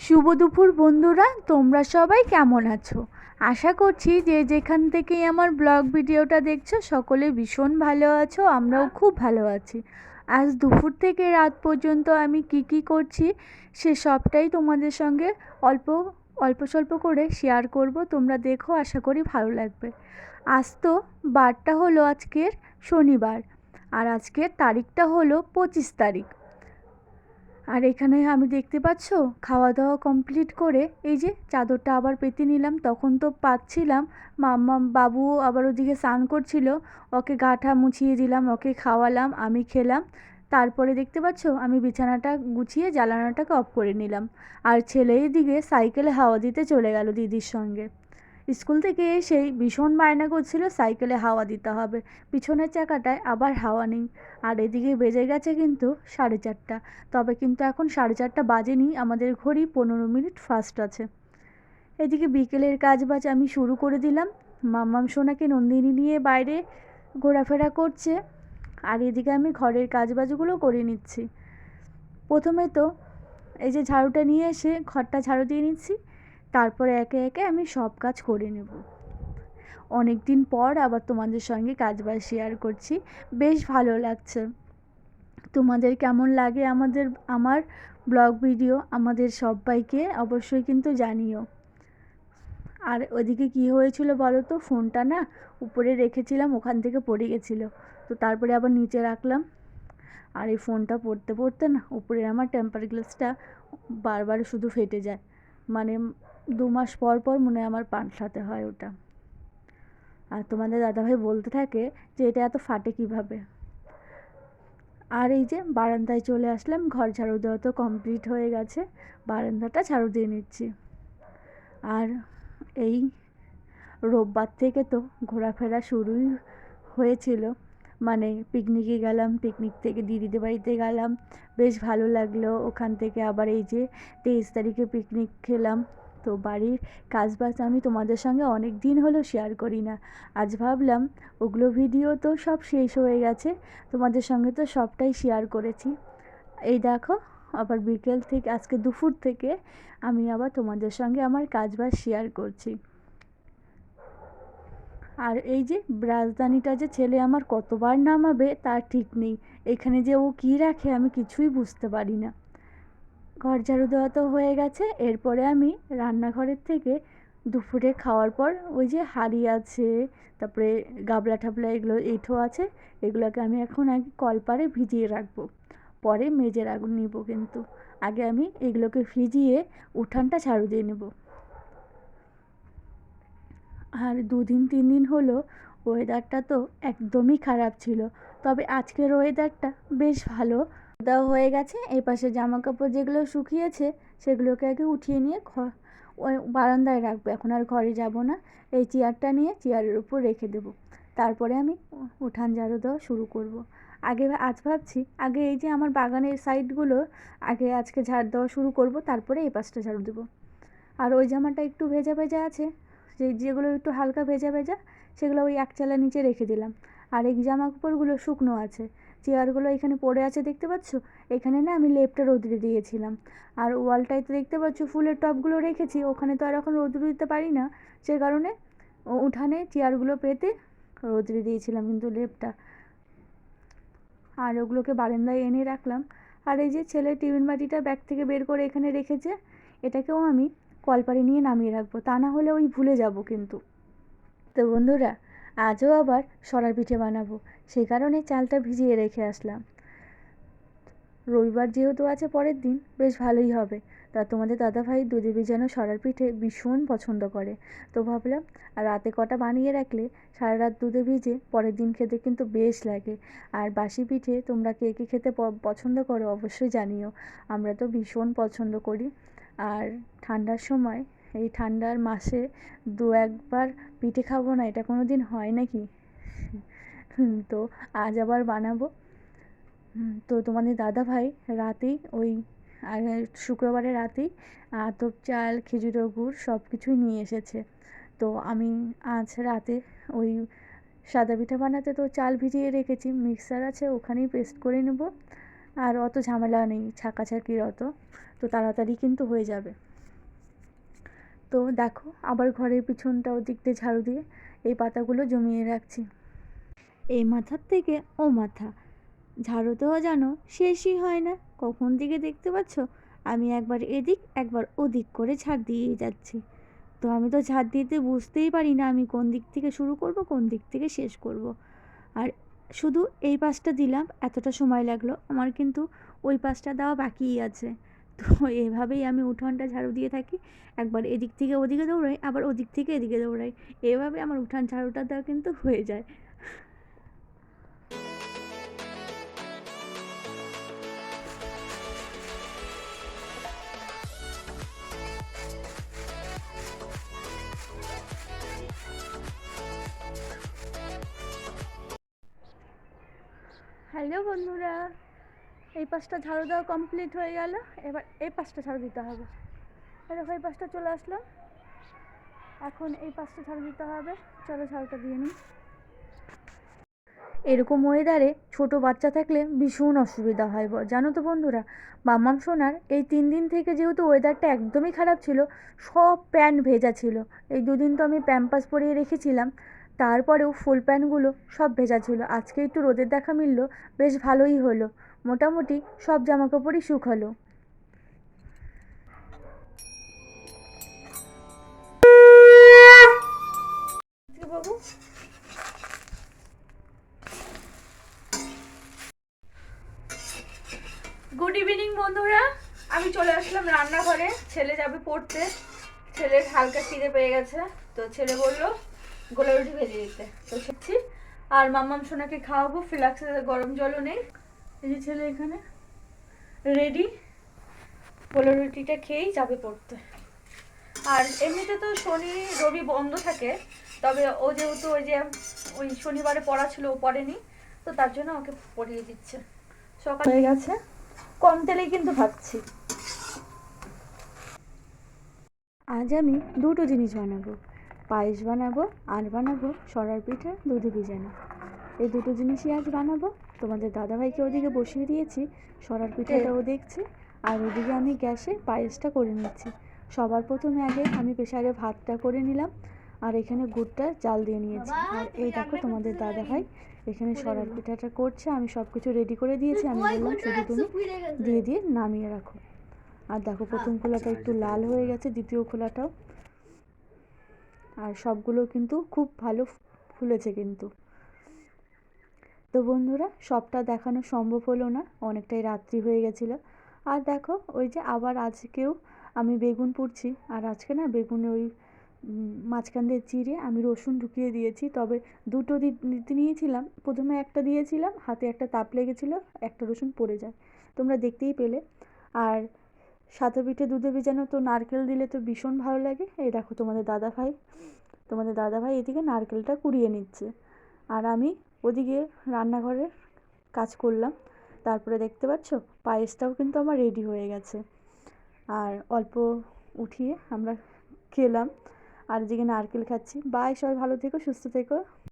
শুভ দুপুর বন্ধুরা, তোমরা সবাই কেমন আছো? আশা করছি যে যেখান থেকেই আমার ব্লগ ভিডিওটা দেখছো সকলে ভীষণ ভালো আছো। আমরাও খুব ভালো আছি। আজ দুপুর থেকে রাত পর্যন্ত আমি কি করছি সে সবটাই তোমাদের সঙ্গে অল্প অল্প স্বল্প করে শেয়ার করব। তোমরা দেখো, আশা করি ভালো লাগবে। আজ তো বারটা হলো আজকের শনিবার, আর আজকের তারিখটা হলো 25 তারিখ। আর এখানে আমি দেখতে পাচ্ছ খাওয়া দাওয়া কমপ্লিট করে এই যে চাদরটা আবার পেতে নিলাম। তখন তো পাচ্ছিলাম, মাম্মা বাবু আবার ওদিকে স্নান করছিল, ওকে গাটা মুছিয়ে দিলাম, ওকে খাওয়ালাম, আমি খেলাম। তারপরে দেখতে পাচ্ছ আমি বিছানাটা গুছিয়ে জ্বালানাটাকে অফ করে নিলাম। আর ছেলে এদিকে সাইকেলে হাওয়া দিতে চলে গেল দিদির সঙ্গে। স্কুল থেকে এসেই ভীষণ বায়না করছিল সাইকেলে হাওয়া দিতে হবে, পিছনের চাকাটায় আবার হাওয়া নেই। আর এদিকে বেজে গেছে কিন্তু 4:30। তবে কিন্তু এখন 4:30 বাজেনি, আমাদের ঘড়ি 15 মিনিট ফাস্ট আছে। এদিকে বিকেলের কাজবাজ আমি শুরু করে দিলাম। মাম্মাম সোনাকে নন্দিনী নিয়ে বাইরে ঘোরাফেরা করছে, আর এদিকে আমি ঘরের কাজবাজগুলো করে নিচ্ছি। প্রথমে তো এই যে ঝাড়ুটা নিয়ে এসে ঘরটা ঝাড়ু দিয়ে নিচ্ছি, তারপরে একে একে আমি সব কাজ করে নেব। অনেক দিন পর আবার তোমাদের সঙ্গে কাজবাজ শেয়ার করছি, বেশ ভালো লাগছে। তোমাদের কেমন লাগে আমার ব্লগ ভিডিও আমাদের সবাইকে অবশ্যই কিন্তু জানিও। আর ওদিকে কি হয়েছিল বলো তো, ফোনটা না উপরে রেখেছিলাম, ওখান থেকে পড়ে গেছিলো, তো তারপরে আবার নিচে রাখলাম। আর এই ফোনটা পড়তে পড়তে না উপরে আমার টেম্পার গ্লাসটা বারবার শুধু ফেটে যায়, মানে 2 মাস পর পর মনে হয় আমার পাল্টাতে হয় ওটা। আর তোমাদের দাদাভাই বলতে থাকে যে এটা এত ফাটে কিভাবে। আর এই যে বারান্দায় চলে আসলাম, ঘর ঝাড়ু দেওয়া তো কমপ্লিট হয়ে গেছে, বারান্দাটা ঝাড়ু দিয়ে নিচ্ছি। আর এই রোববার থেকে তো ঘোরাফেরা শুরুই হয়েছিল, মানে পিকনিকে গেলাম, পিকনিক থেকে দিদিদের বাড়িতে গেলাম, বেশ ভালো লাগলো। ওখান থেকে আবার এই যে 23 তারিখে পিকনিক খেলাম। তো বাড়ির কাজবাজ আমি তোমাদের সঙ্গে অনেক দিন হলো শেয়ার করি না, আজ ভাবলাম ওগুলো ভিডিও তো সব শেষ হয়ে গেছে, তোমাদের সঙ্গে তো সবটাই শেয়ার করেছি। এই দেখো আবার বিকেল থেকে আজকে দুপুর থেকে আমি আবার তোমাদের সঙ্গে আমার কাজবাজ শেয়ার করছি। আর এই যে রাজধানীটা যে ছেলে আমার কতবার নামাবে তার ঠিক নেই, এখানে যে ও কী রাখে আমি কিছুই বুঝতে পারি না। ঘর ঝাড়ু দেওয়া তো হয়ে গেছে, এরপরে আমি রান্নাঘরের থেকে দুপুরে খাওয়ার পর ওই যে হাঁড়ি আছে, তারপরে গাবলা ঠাবলা এগুলো এঁঠো আছে, এগুলোকে আমি এখন আগে কলপারে ভিজিয়ে রাখবো, পরে মেজে নিব। কিন্তু আগে আমি এগুলোকে ভিজিয়ে উঠানটা ঝাড়ু দিয়ে নেব। আর 2-3 দিন হলো ওয়েদারটা তো একদমই খারাপ ছিল, তবে আজকের ওয়েদারটা বেশ ভালো। দেওয়া হয়ে গেছে, এই পাশে জামা কাপড় যেগুলো শুকিয়েছে সেগুলোকে আগে উঠিয়ে নিয়ে ওই বারান্দায় রাখবো, এখন আর ঘরে যাব না। এই চেয়ারটা নিয়ে চেয়ারের উপর রেখে দেবো, তারপরে আমি উঠান ঝাড়ু দেওয়া শুরু করব। আজ ভাবছি আগে এই যে আমার বাগানের সাইডগুলো আগে আজকে ঝাড় দেওয়া শুরু করব, তারপরে এই পাশটা ঝাড়ু দেবো। আর ওই জামাটা একটু ভেজা ভেজা আছে, যেগুলো একটু হালকা ভেজা ভেজা সেগুলো ওই এক চালা নিচে রেখে দিলাম। আর এই জামা কাপড়গুলো শুকনো আছে, চেয়ারগুলো এখানে পড়ে আছে দেখতে পাচ্ছ, এখানে না আমি লেপটা রোদ্রে দিয়েছিলাম। আর ওয়ালটায় তো দেখতে পাচ্ছ ফুলের টবগুলো রেখেছি, ওখানে তো আর এখন রোদ্রে দিতে পারি না, সে কারণে উঠানে চেয়ারগুলো পেতে রোদ্রে দিয়েছিলাম কিন্তু লেপটা। আর ওগুলোকে বারান্দায় এনে রাখলাম। আর এই যে ছেলে টিফিন বাটিটা ব্যাগ থেকে বের করে এখানে রেখেছে, এটাকেও আমি কলপারে নিয়ে নামিয়ে রাখবো, তা না হলে ওই ভুলে যাব কিন্তু। তো বন্ধুরা, আজও আবার সরার পিঠে বানাবো, সেই কারণে চালটা ভিজিয়ে রেখে আসলাম। রবিবার যেহেতু আছে পরের দিন, বেশ ভালোই হবে। তা তোমাদের দাদাভাই দুধে ভিজানো সরার পিঠে ভীষণ পছন্দ করে, তো ভাবলাম আর রাতে কটা বানিয়ে রাখলে সারা রাত দুধে ভিজে পরের দিন খেতে কিন্তু বেশ লাগে। আর বাসি পিঠে তোমরা কে কে খেতে পছন্দ করো অবশ্যই জানিও, আমরা তো ভীষণ পছন্দ করি। আর ঠান্ডার সময়, এই ঠান্ডার মাসে 2-1বার পিঠে খাবো না, এটা কোনো দিন হয় নাকি? তো আজ আবার বানাবো। তো তোমাদের দাদাভাই রাতেই ওই শুক্রবারের রাতেই আতপ চাল, খেজুরের গুড় সব কিছুই নিয়ে এসেছে। তো আমি আজ রাতে ওই সাদা পিঠা বানাতে তো চাল ভিজিয়ে রেখেছি, মিক্সার আছে ওখানেই পেস্ট করে নেব। আর অত ঝামেলা নেই ছাঁকাছাঁকির অত, তো তাড়াতাড়ি কিন্তু হয়ে যাবে। তো দেখো আবার ঘরের পিছনটা ওদিক দিয়ে ঝাড়ু দিয়ে এই পাতাগুলো জমিয়ে রাখছি। এই মাথার থেকে ও মাথা ঝাড়ুতেও যেন শেষই হয় না। কখন থেকে দেখতে পাচ্ছ আমি একবার এদিক একবার ওদিক করে ঝাড় দিয়েই যাচ্ছি। তো আমি তো ঝাড় দিতে বুঝতেই পারি না আমি কোন দিক থেকে শুরু করব কোন দিক থেকে শেষ করব। আর শুধু এই পাশটা দিলাম এতটা সময় লাগলো, আমার কিন্তু ওই পাশটা দেওয়া বাকিই আছে। তো এভাবেই আমি উঠোনটা ঝাড়ু দিয়ে থাকি, একবার এদিক থেকে ওদিকে দৌড়াই আবার ওদিক থেকে এদিকে দৌড়াই, এভাবে আমার উঠান ঝাড়ুটা দেওয়া কিন্তু হয়ে যায়। হ্যালো বন্ধুরা, এই পাশটা ঝাড়ু দেওয়া কমপ্লিট হয়ে গেল, এবার এই পাশটা ঝাড়ু দিতে হবে। দেখো এই পাশটা চলে আসলাম, এখন এই পাশটা ঝাড়ু দিতে হবে। চলো ঝাড়ুটা দিয়ে নিই। এরকম ওয়েদারে ছোট বাচ্চা থাকলে ভীষণ অসুবিধা হয় জানো তো বন্ধুরা। মাম্মাম সোনার এই 3 দিন থেকে যেহেতু ওয়েদারটা একদমই খারাপ ছিল, সব প্যান্ট ভেজা ছিল। এই 2 দিন তো আমি প্যাম্পাস পরিয়ে রেখেছিলাম, তারপরেও ফুল প্যান্টগুলো সব ভেজা ছিল। আজকে একটু রোদের দেখা মিললো, বেশ ভালোই হলো, মোটামুটি সব জামাকাপড়ই শুকালো। বাবু গুড ইভিনিং বন্ধুরা, আমি চলে আসলাম রান্নাঘরে। ছেলে যাবে পড়তে, ছেলের হালকা খিদে পেয়ে গেছে, তো ছেলে বললো গোলা রুটি ভেজে দিতে, তো শিখছি। আর মাম্মাম সোনাকে খাওয়াবো, ফ্লাক্সে গরম জলও নেই। এই যে ছেলে এখানে রেডি, গোলা রুটিটা খেয়েই যাবে পড়তে। আর এমনিতে তো শনি রবি বন্ধ থাকে, তবে ও যেহেতু ওই শনিবারে পড়া ছিল ও পড়েনি, তো তার জন্য ওকে পড়িয়ে দিচ্ছে। সকাল হয়ে গেছে, কম তেলেই কিন্তু ভাবছি। আজ আমি দুটো জিনিস বানাবো, পায়েস বানাবো আর বানাবো সরার পিঠা দুধে ভিজানো। এই দুটো জিনিসই আজ বানাবো। তোমাদের দাদাভাইকে ওদিকে বসিয়ে দিয়েছি, সরার পিঠাটা ও দেখছে, আর ওদিকে আমি গ্যাসে পায়েসটা করে নিচ্ছি। সবার প্রথমে আগে আমি প্রেসারে ভাতটা করে নিলাম, আর এখানে গুড়টা জাল দিয়ে নিয়েছি। আর এই দেখো তোমাদের দাদাভাই এখানে সরার পিঠাটা করছে, আমি সব কিছু রেডি করে দিয়েছি। আমি বললাম শুধু তুমি দিয়ে দিয়ে নামিয়ে রাখো। আর দেখো প্রথম খোলাটা একটু লাল হয়ে গেছে, দ্বিতীয় খোলাটাও। আর সবগুলো কিন্তু খুব ভালো ফুলেছে কিন্তু। তো বন্ধুরা সবটা দেখানো সম্ভব হলো না, অনেকটাই রাত্রি হয়ে গেছিলো। আর দেখো ওই যে আবার আজকেও আমি বেগুন পুড়ছি, আর আজকে না বেগুনে ওই মাঝখান দিয়ে চিড়ে আমি রসুন ঢুকিয়ে দিয়েছি। তবে দুটো দিতে নিয়েছিলাম, প্রথমে একটা দিয়েছিলাম, হাতে একটা তাপ লেগেছিলো, একটা রসুন পড়ে যায়, তোমরা দেখতেই পেলে। আর সাদা পিঠে দুধে ভেজানো তো নারকেল দিলে তো ভীষণ ভালো লাগে। এই দেখো তোমাদের দাদাভাই এদিকে নারকেলটা কুড়িয়ে নিচ্ছে, আর আমি ওদিকে রান্নাঘরের কাজ করলাম। তারপরে দেখতে পাচ্ছ পায়েসটাও কিন্তু আমার রেডি হয়ে গেছে, আর অল্প উঠিয়ে আমরা খেলাম। আর এদিকে নারকেল খাচ্ছি। বাই, সবাই ভালো থেকো, সুস্থ থেকো।